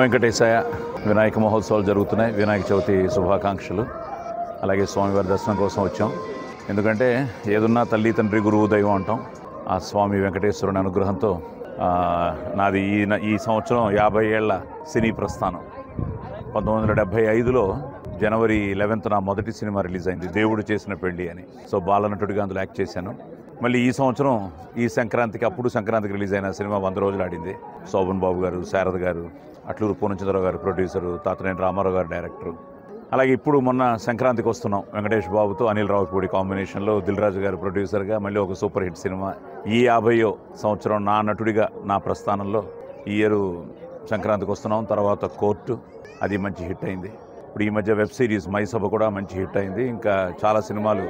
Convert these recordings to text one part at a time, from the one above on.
వెంకటేశాయ. వినాయక మహోత్సవాలు జరుగుతున్నాయి. వినాయక చవితి శుభాకాంక్షలు. అలాగే స్వామివారి దర్శనం కోసం వచ్చాం. ఎందుకంటే ఏదున్నా తల్లి తండ్రి గురువు దైవం అంటాం. ఆ స్వామి వెంకటేశ్వరుని అనుగ్రహంతో నాది ఈ సంవత్సరం 50 ఏళ్ల సినీ ప్రస్థానం. 1975లో జనవరి 11th నా మొదటి సినిమా రిలీజ్ అయింది, దేవుడు చేసిన పెళ్లి అని. సో బాలనటుడిగా అందులో యాక్ట్ చేశాను. మళ్ళీ ఈ సంవత్సరం అప్పుడు సంక్రాంతికి రిలీజ్ అయిన సినిమా 100 రోజులు ఆడింది. శోభన్ బాబు గారు, శారద గారు, అట్లూరు పూర్ణచంద్రరావు గారు ప్రొడ్యూసరు, తాతనేని రామారావు గారు డైరెక్టరు. అలాగే ఇప్పుడు మొన్న సంక్రాంతికి వస్తున్నాం వెంకటేష్ బాబుతో అనిల్ రావిపూడి కాంబినేషన్లో, దిల్ రాజు గారు ప్రొడ్యూసర్గా మళ్ళీ ఒక సూపర్ హిట్ సినిమా. ఈ 50వ సంవత్సరం నా నటుడిగా నా ప్రస్థానంలో ఈ ఇయర్ సంక్రాంతికి వస్తున్నాం. తర్వాత కోర్టు, అది మంచి హిట్ అయింది. ఇప్పుడు ఈ మధ్య వెబ్ సిరీస్ మైసభ కూడా మంచి హిట్ అయింది. ఇంకా చాలా సినిమాలు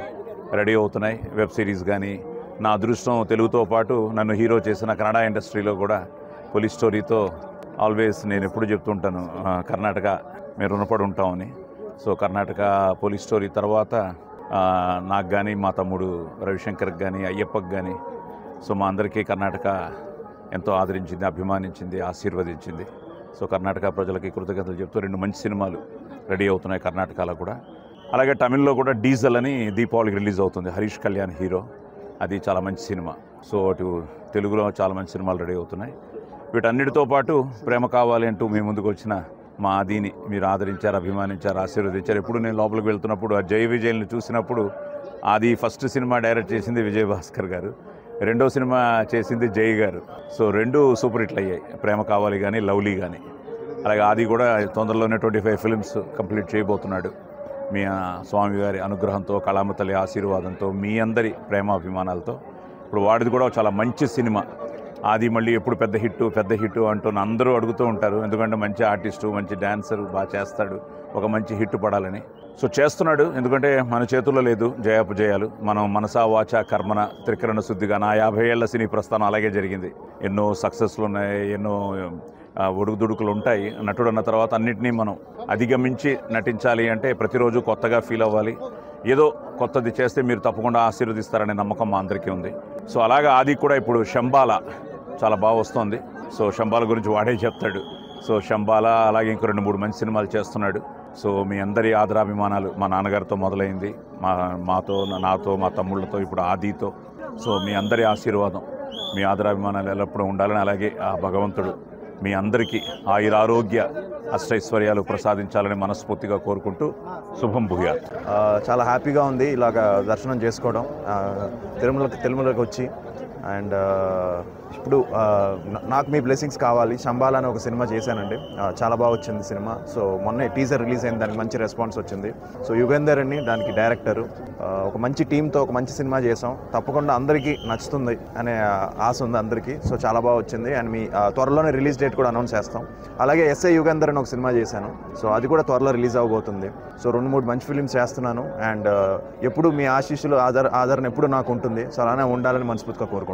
రెడీ అవుతున్నాయి. వెబ్ సిరీస్ కానీ, నా అదృష్టం తెలుగుతో పాటు నన్ను హీరో చేసిన కన్నడ ఇండస్ట్రీలో కూడా పోలీస్ స్టోరీతో ఆల్వేస్ నేను ఎప్పుడు చెప్తుంటాను, కర్ణాటక మేము రుణపడి ఉంటామని. సో కర్ణాటక పోలీస్ స్టోరీ తర్వాత నాకు కానీ, మా తమ్ముడు రవిశంకర్కి కానీ, అయ్యప్పకి కానీ, సో మా అందరికీ కర్ణాటక ఎంతో ఆదరించింది, అభిమానించింది, ఆశీర్వదించింది. సో కర్ణాటక ప్రజలకి కృతజ్ఞతలు చెప్తూ 2 మంచి సినిమాలు రెడీ అవుతున్నాయి కర్ణాటకలో కూడా. అలాగే తమిళ్లో కూడా డీజల్ అని దీపావళికి రిలీజ్ అవుతుంది, హరీష్ కళ్యాణ్ హీరో. అది చాలా మంచి సినిమా. సో అటు తెలుగులో చాలా మంచి సినిమాలు రెడీ అవుతున్నాయి. వీటన్నిటితో పాటు ప్రేమ కావాలి అంటూ మీ ముందుకు వచ్చిన మా ఆదిని మీరు ఆదరించారు, అభిమానించారు, ఆశీర్వదించారు. ఎప్పుడు నేను లోపలికి వెళ్తున్నప్పుడు ఆ జై విజయ్ని చూసినప్పుడు, ఆది ఫస్ట్ సినిమా డైరెక్ట్ చేసింది విజయ్ భాస్కర్ గారు, 2వ సినిమా చేసింది జై గారు. సో 2 సూపర్ హిట్లు అయ్యాయి, ప్రేమ కావాలి కానీ, లవ్లీ కానీ. అలాగే ఆది కూడా తొందరలోనే 25 ఫిల్మ్స్ కంప్లీట్ చేయబోతున్నాడు. మీ స్వామివారి అనుగ్రహంతో, కళామ తల్లి ఆశీర్వాదంతో, మీ అందరి ప్రేమాభిమానాలతో. ఇప్పుడు వాడిది కూడా చాలా మంచి సినిమా. అది మళ్ళీ ఎప్పుడు పెద్ద హిట్టు అంటూ అందరూ అడుగుతూ ఉంటారు. ఎందుకంటే మంచి ఆర్టిస్టు, మంచి డాన్సరు, బాగా చేస్తాడు, ఒక మంచి హిట్ పడాలని. సో చేస్తున్నాడు. ఎందుకంటే మన చేతుల్లో లేదు జయాపజయాలు. మనం మనసా వాచ కర్మన త్రికరణ శుద్ధిగా నా 50 ఏళ్ల సినీ ప్రస్థానం అలాగే జరిగింది. ఎన్నో సక్సెస్లు ఉన్నాయి, ఎన్నో ఒడుకుదుడుకులు ఉంటాయి. నటుడు అన్న తర్వాత అన్నింటినీ మనం అధిగమించి నటించాలి అంటే ప్రతిరోజు కొత్తగా ఫీల్ అవ్వాలి. ఏదో కొత్తది చేస్తే మీరు తప్పకుండా ఆశీర్వదిస్తారనే నమ్మకం మా అందరికీ ఉంది. సో అలాగా ఆది కూడా ఇప్పుడు శంబాల చాలా బాగా వస్తుంది. సో శంబాల గురించి వాడే చెప్తాడు. సో శంబాల అలాగే ఇంకో 2-3 మంచి సినిమాలు చేస్తున్నాడు. సో మీ అందరి ఆదరాభిమానాలు మా నాన్నగారితో మొదలైంది, నాతో, మా తమ్ముళ్ళతో, ఇప్పుడు ఆదితో. సో మీ అందరి ఆశీర్వాదం, మీ ఆదరాభిమానాలు ఎల్లప్పుడూ ఉండాలని, అలాగే ఆ భగవంతుడు మీ అందరికీ ఆయురారోగ్య అష్టైశ్వర్యాలు ప్రసాదించాలని మనస్ఫూర్తిగా కోరుకుంటూ శుభం భూయాత్. చాలా హ్యాపీగా ఉంది ఇలాగ దర్శనం చేసుకోవడం, తిరుమలకి వచ్చి. అండ్ ఇప్పుడు నాకు మీ బ్లెస్సింగ్స్ కావాలి. శంబాల అని ఒక సినిమా చేశానండి, చాలా బాగా వచ్చింది సినిమా. సో మొన్నే టీజర్ రిలీజ్ అయింది, దానికి మంచి రెస్పాన్స్ వచ్చింది. సో యుగేందర్ అని దానికి డైరెక్టరు, ఒక మంచి టీంతో ఒక మంచి సినిమా చేసాం. తప్పకుండా అందరికీ నచ్చుతుంది అనే ఆశ ఉంది అందరికీ. సో చాలా బాగా వచ్చింది. అండ్ మీ త్వరలోనే రిలీజ్ డేట్ కూడా అనౌన్స్ చేస్తాం. అలాగే ఎస్ఐ యుగేందర్ అని ఒక సినిమా చేశాను. సో అది కూడా త్వరలో రిలీజ్ అవబోతుంది. సో 2-3 మంచి ఫిలిమ్స్ చేస్తున్నాను. అండ్ ఎప్పుడు మీ ఆశీస్సులు, ఆదరణ ఎప్పుడు నాకు ఉంటుంది. సో అలానే ఉండాలని మనస్ఫూర్తిగా కోరుకుంటున్నాను.